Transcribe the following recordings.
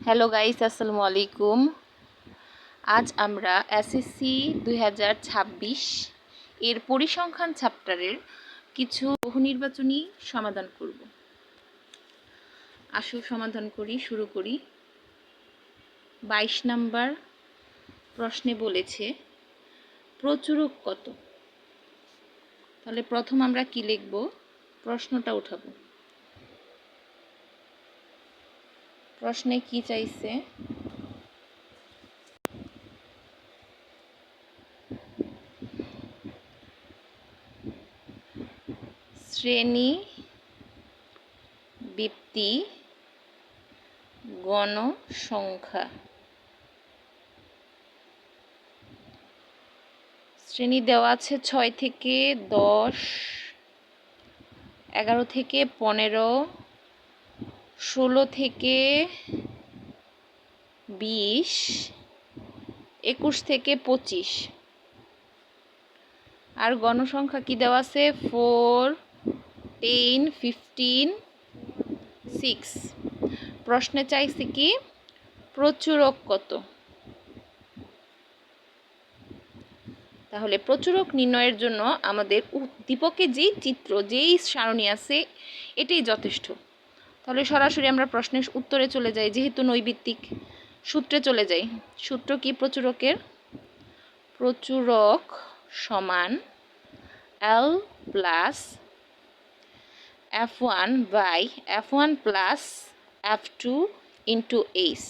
Hello guys, আসসালামু আলাইকুম। আজ আমরা এসএসসি 2026 এর পরিসংখ্যান চ্যাপ্টারের কিছু বহুনির্বাচনী সমাধান করব। আসো সমাধান করি, শুরু করি। 22 নাম্বার প্রশ্নে বলেছে প্রচুরক কত। তাহলে প্রথম আমরা কি লিখব, প্রশ্নটা উঠাবো। প্রশ্নে কি চাইছে? শ্রেণী বৃত্তি গণসংখ্যা। শ্রেণী দেওয়া আছে 6 থেকে 10, 11 থেকে 15, 16 থেকে 20, 21 থেকে 25। আর গণসংখ্যা কি দেওয়া আছে? 4, 10, 15, 6। প্রশ্নে চাইছে কি প্রচুরক কত। তাহলে প্রচুরক নির্ণয়ের জন্য আমাদের উদ্দীপকে যেই চিত্র, যেই সারণী আছে এটাই যথেষ্ট। তাহলে সরাসরি আমরা প্রশ্নের উত্তরে চলে যাই, যেহেতু নৈবিত্তিক। সূত্রে চলে যাই। সূত্র কি প্রচুরকের? প্রচুরক সমান L plus F1 by F1 plus F2 into H।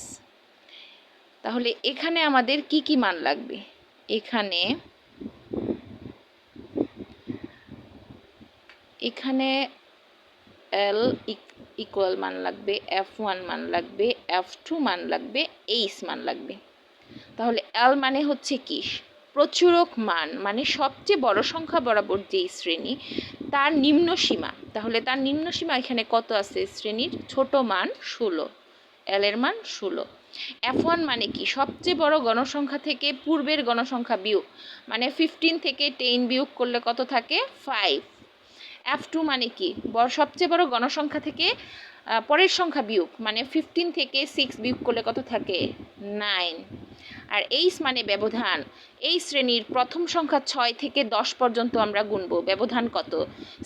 তাহলে এখানে আমাদের কি কি মান লাগবে? এখানে L ইকুয়াল মান লাগবে, F1 মান লাগবে, F2 মান লাগবে, H মান লাগবে। তাহলে L মানে হচ্ছে কি? প্রচুরক মান, মানে সবচেয়ে বড় সংখ্যা বরাবর যেই শ্রেণী তার নিম্ন সীমা। তাহলে তার নিম্ন সীমা এখানে কত আছে? শ্রেণীর ছোট মান 16, L এর মান 16। F1 মানে কি? সবচেয়ে বড় গণসংখ্যা থেকে পূর্বের গণসংখ্যা বিয়োগ, মানে 15 থেকে 10 বিয়োগ করলে কত থাকে? 5। F2 মানে কি? সবচেয়ে বড় গণসংখ্যা থেকে পরের সংখ্যা বিয়োগ, মানে 15 থেকে 6 বিয়োগ করলে কত থাকে? 9। আর H মানে ব্যবধান। এই শ্রেণীর প্রথম সংখ্যা 6 থেকে 10 পর্যন্ত আমরা গুনব। ব্যবধান কত?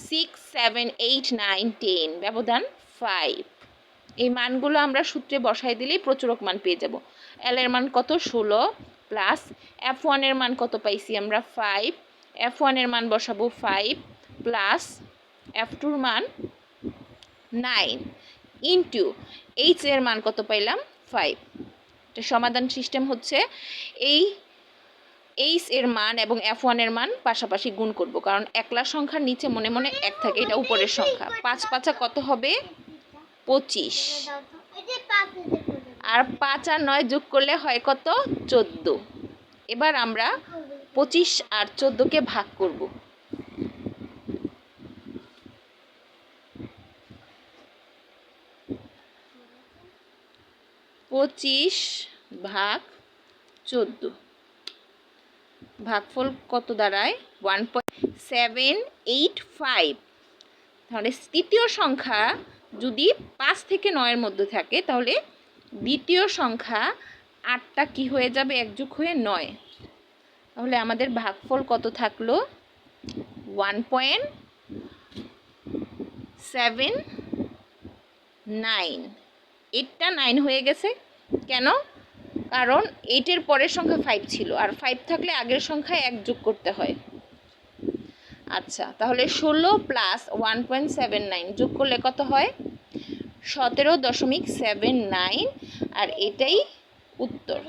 6, 7, 8, 9, 10। ব্যবধান 5। এই মানগুলো আমরা সূত্রে বসাই দিলেই প্রচুরক মান পেয়ে যাব। L এর মান কত? 16 প্লাস F1 এর মান কত পাইছি আমরা? 5। F1 এর মান বসাবো 5 প্লাস F2 এর মান 9 ইন্টু H এর মান কত পাইলাম? 5। এটা সমাধান সিস্টেম হচ্ছে এই H এর মান এবং F1 এর মান পাশাপাশি গুণ করব, কারণ একলা সংখ্যার নিচে মনে মনে 1 থাকে, এটা উপরের সংখ্যা। 5 5 কত হবে? 25। আর 5 আর 9 যোগ করলে হয় কত? 14। এবার আমরা 25 আর 14কে ভাগ করব। 25 ভাগ 14, ভাগফল কত দাঁড়ায়? 1.785। তাহলে তৃতীয় সংখ্যা যদি 5 থেকে 9 এর মধ্যে থাকে, তাহলে দ্বিতীয় সংখ্যা 8টা কি হয়ে যাবে? একযোগ হয়ে 9। তাহলে আমাদের ভাগফল কত থাকলো? 1.79। 8টা 9 হয়ে গেছে কেন? কারণ 8-এর পরের সংখ্যা 5 ছিল, আর 5 থাকলে আগের সংখ্যায় 1 যোগ করতে হয়। আচ্ছা, তাহলে 16 প্লাস 1.79 যোগ করলে কত হয়? 17.79। আর এটাই উত্তর।